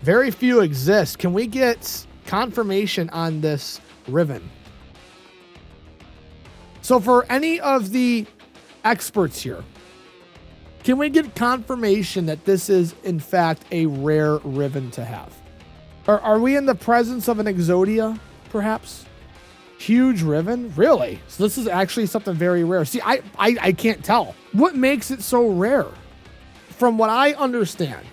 Very few exist. Can we get confirmation on this Riven? So for any of the experts here, can we get confirmation that this is in fact a rare Riven to have? Are we in the presence of an Exodia, perhaps? Huge Riven? Really? So this is actually something very rare. See, I can't tell. What makes it so rare? From what I understand,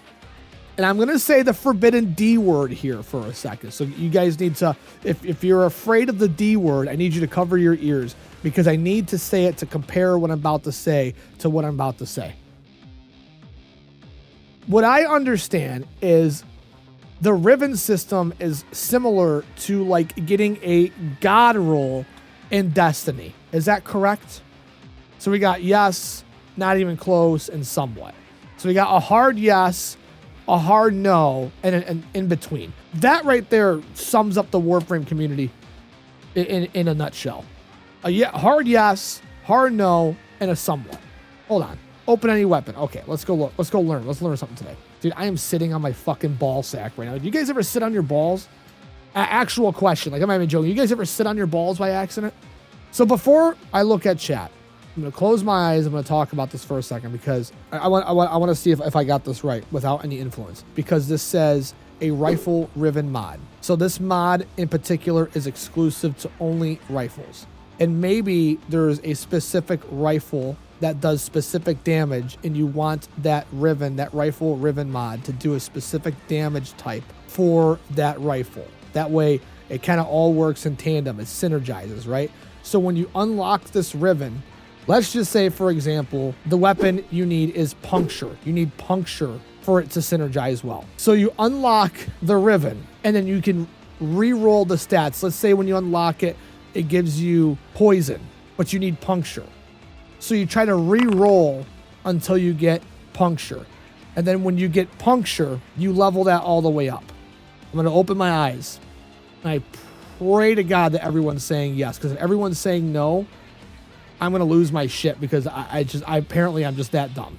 and I'm going to say the forbidden D word here for a second. So you guys need to, if you're afraid of the D word, I need you to cover your ears because I need to say it to compare what I'm about to say to what I'm about to say. What I understand is the Riven system is similar to like getting a god roll in Destiny. Is that correct? So we got yes, not even close, and somewhat. So we got a hard yes, a hard no, and an in between. That right there sums up the Warframe community in a nutshell. A hard yes, hard no, and a somewhat. Hold on. Open any weapon. Okay, let's go look. Let's go learn. Let's learn something today. Dude, I am sitting on my fucking ball sack right now. Do you guys ever sit on your balls? Actual question. Like, I'm not even joking. You guys ever sit on your balls by accident? So before I look at chat, I'm going to close my eyes. I'm going to talk about this for a second because I want to see if I got this right without any influence. Because this says a rifle Riven mod. So this mod in particular is exclusive to only rifles. And maybe there's a specific rifle that does specific damage and you want that Riven, that rifle Riven mod to do a specific damage type for that rifle. That way it kind of all works in tandem. It synergizes, right? So when you unlock this Riven, let's just say, for example, the weapon you need is puncture. You need puncture for it to synergize well. So you unlock the Riven and then you can re-roll the stats. Let's say when you unlock it, it gives you poison, but you need puncture. So you try to re-roll until you get puncture. And then when you get puncture, you level that all the way up. I'm going to open my eyes. And I pray to God that everyone's saying yes. Because if everyone's saying no, I'm going to lose my shit because apparently I'm just that dumb.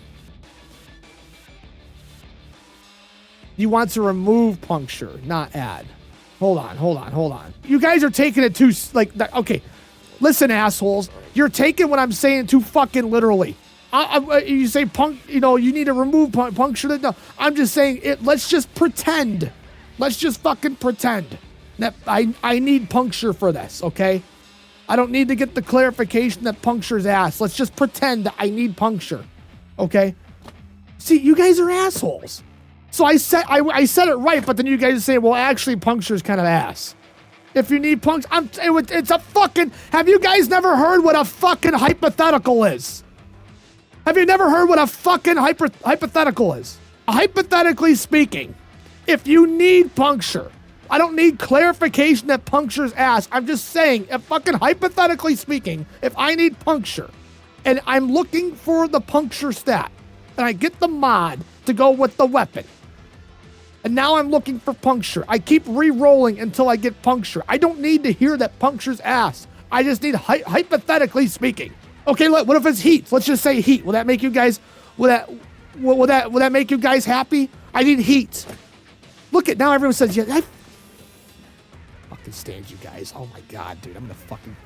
You want to remove puncture, not add. Hold on. You guys are taking it too, like, okay. Listen, assholes, you're taking what I'm saying too fucking literally. You say you need to remove puncture. No, I'm just saying it. Let's just pretend. Let's just fucking pretend that I need puncture for this, okay? I don't need to get the clarification that puncture's ass. Let's just pretend that I need puncture, okay? See, you guys are assholes. So I said it right, but then you guys say, well, actually, puncture's kind of ass. If you need puncture, it's a fucking... Have you guys never heard what a fucking hypothetical is? Have you never heard what a fucking hypothetical is? Hypothetically speaking, if you need puncture, I don't need clarification that puncture's ass. I'm just saying, if fucking hypothetically speaking, if I need puncture and I'm looking for the puncture stat and I get the mod to go with the weapon, and now I'm looking for puncture. I keep re-rolling until I get puncture. I don't need to hear that puncture's ass. I just need hypothetically speaking. Okay, what if it's heat? Let's just say heat. Will that make you guys? Will that make you guys happy? I need heat. Look at now. Everyone says yeah. I fucking stand you guys. Oh my god, dude. I'm gonna fucking.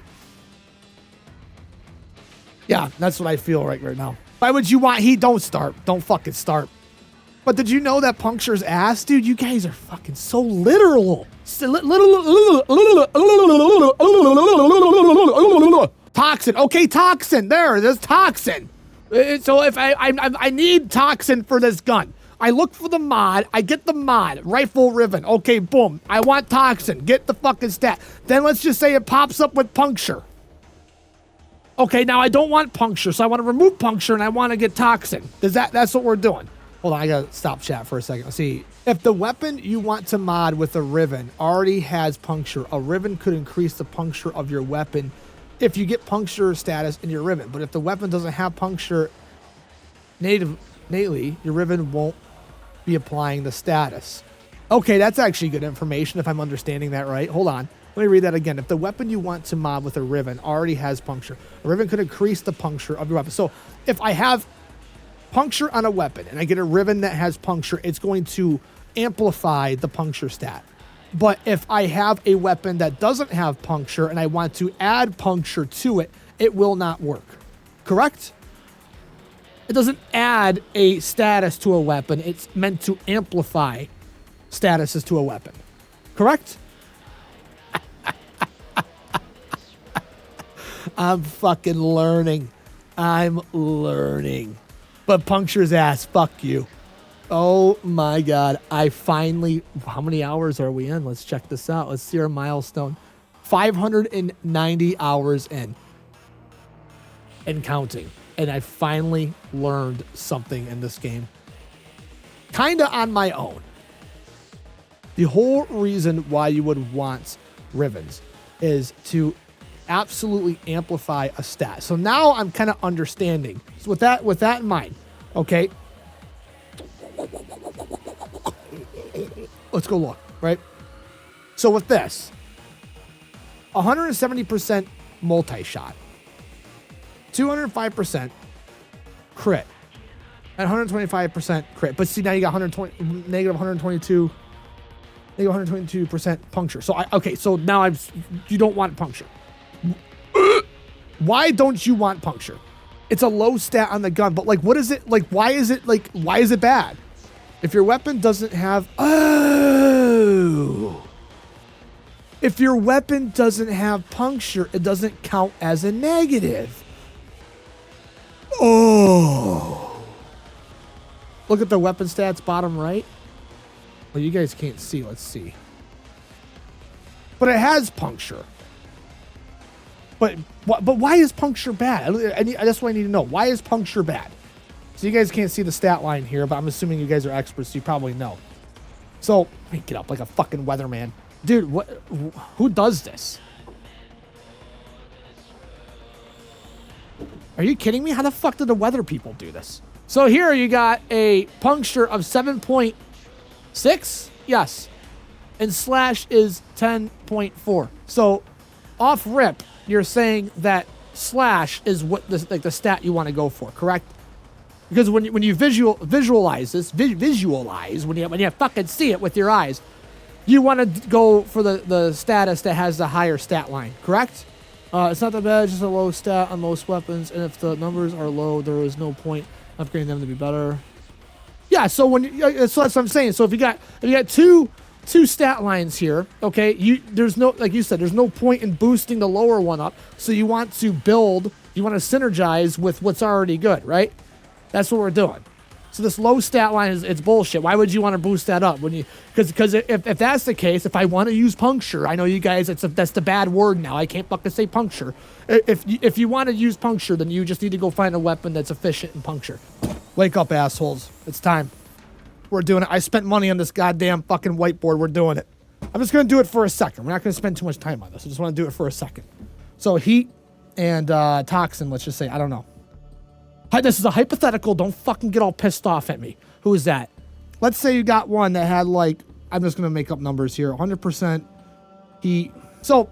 Yeah, that's what I feel right now. Why would you want heat? Don't start. Don't fucking start. But did you know that puncture's ass? Dude, you guys are fucking so literal. Toxin. Okay, toxin. There's toxin. So if I need toxin for this gun. I look for the mod. I get the mod. Rifle Riven. Okay, boom. I want toxin. Get the fucking stat. Then let's just say it pops up with puncture. Okay, now I don't want puncture, so I want to remove puncture and I want to get toxin. That's what we're doing. Hold on, I gotta stop chat for a second. Let's see. If the weapon you want to mod with a Riven already has puncture, a Riven could increase the puncture of your weapon if you get puncture status in your Riven. But if the weapon doesn't have puncture nately, your Riven won't be applying the status. Okay, that's actually good information if I'm understanding that right. Hold on. Let me read that again. If the weapon you want to mod with a Riven already has puncture, a Riven could increase the puncture of your weapon. So if I have puncture on a weapon and I get a Riven that has puncture, it's going to amplify the puncture stat. But if I have a weapon that doesn't have puncture and I want to add puncture to it, it will not work. Correct? It doesn't add a status to a weapon. It's meant to amplify statuses to a weapon. Correct? I'm fucking learning. I'm learning. But puncture's ass. Fuck you. Oh my God. I finally... How many hours are we in? Let's check this out. Let's see our milestone. 590 hours in. And counting. And I finally learned something in this game. Kinda on my own. The whole reason why you would want Rivens is to absolutely amplify a stat. So now I'm kind of understanding. So with that in mind, okay? Let's go look, right? So with this, 170% multi-shot, 205% crit, and 125% crit. But see, now you got negative 122% puncture. So now you don't want puncture. Why don't you want puncture? It's a low stat on the gun, but like, what is it? Like, why is it bad? If your weapon doesn't have, if your weapon doesn't have puncture, it doesn't count as a negative. Oh. Look at the weapon stats, bottom right. Well, you guys can't see. Let's see. But it has puncture. But why is puncture bad? That's what I need to know. Why is puncture bad? So you guys can't see the stat line here, but I'm assuming you guys are experts, so you probably know. So, let me get up like a fucking weatherman. Dude, who does this? Are you kidding me? How the fuck did the weather people do this? So here you got a puncture of 7.6. Yes. And slash is 10.4. So off rip, you're saying that slash is what the stat you want to go for, correct? Because when you visualize this, when you fucking see it with your eyes, you want to go for the status that has the higher stat line, correct? It's not that bad, just a low stat on most weapons, and if the numbers are low, there is no point upgrading them to be better. Yeah, so that's what I'm saying. So if you got two stat lines here, okay, there's no, like you said, there's no point in boosting the lower one up. So you want to synergize with what's already good, right? That's what we're doing. So this low stat line it's bullshit. Why would you want to boost that up because if that's the case, if I want to use puncture, I know you guys, that's the bad word now. I can't fucking say puncture. If you want to use puncture, then you just need to go find a weapon that's efficient in puncture. Wake up, assholes. It's time. We're doing it. I spent money on this goddamn fucking whiteboard. We're doing it. I'm just going to do it for a second. We're not going to spend too much time on this. I just want to do it for a second. So heat and toxin, let's just say. I don't know. This is a hypothetical. Don't fucking get all pissed off at me. Who is that? Let's say you got one that had like, I'm just going to make up numbers here. 100% heat. So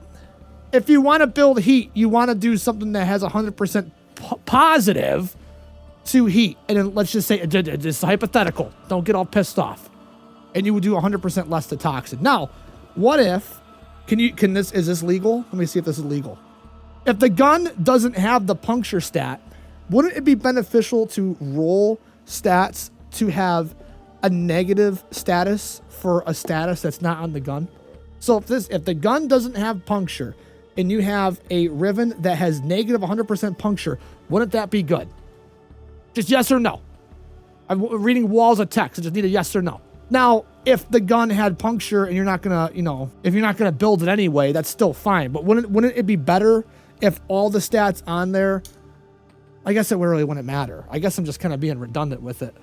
if you want to build heat, you want to do something that has 100% positive to heat. And then let's just say, it's hypothetical. Don't get all pissed off. And you would do 100% less to toxin. Now, what if, is this legal? Let me see if this is legal. If the gun doesn't have the puncture stat, wouldn't it be beneficial to roll stats to have a negative status for a status that's not on the gun? So if the gun doesn't have puncture and you have a Riven that has negative 100% puncture, wouldn't that be good? Just yes or no. I'm reading walls of text. I just need a yes or no. Now, if the gun had puncture and you're not gonna, if you're not gonna build it anyway, that's still fine. But wouldn't it be better if all the stats on there? I guess it really wouldn't matter. I guess I'm just kind of being redundant with it.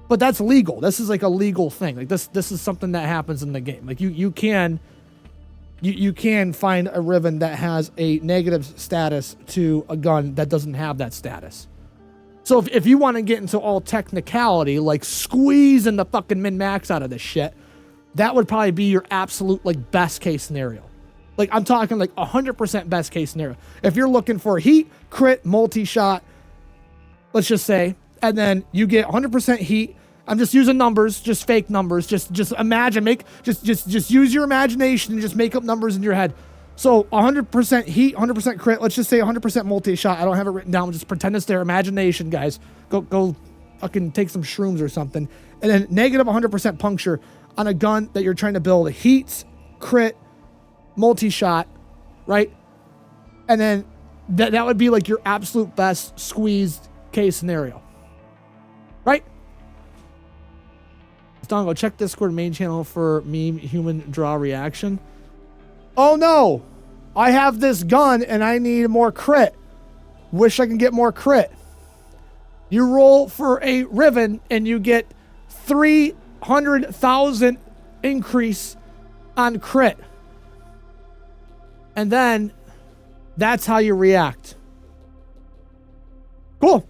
But that's legal. This is like a legal thing. Like this is something that happens in the game. Like you can find a Riven that has a negative status to a gun that doesn't have that status. So if you want to get into all technicality, like squeezing the fucking min-max out of this shit, that would probably be your absolute like best case scenario. Like I'm talking like 100% best case scenario. If you're looking for heat, crit, multi-shot, let's just say, and then you get 100% heat I'm just using numbers, just fake numbers. Just imagine, just use your imagination and just make up numbers in your head. So 100% heat, 100% crit. Let's just say 100% multi-shot. I don't have it written down. Just pretend it's their imagination, guys. Go fucking take some shrooms or something. And then negative 100% puncture on a gun that you're trying to build. Heat, crit, multi-shot, right? And then that would be like your absolute best squeezed case scenario, right? Go check Discord main channel for meme human draw reaction. Oh no, I have this gun and I need more crit. Wish I can get more crit. You roll for a Riven and you get 300,000 increase on crit. And then that's how you react. Cool.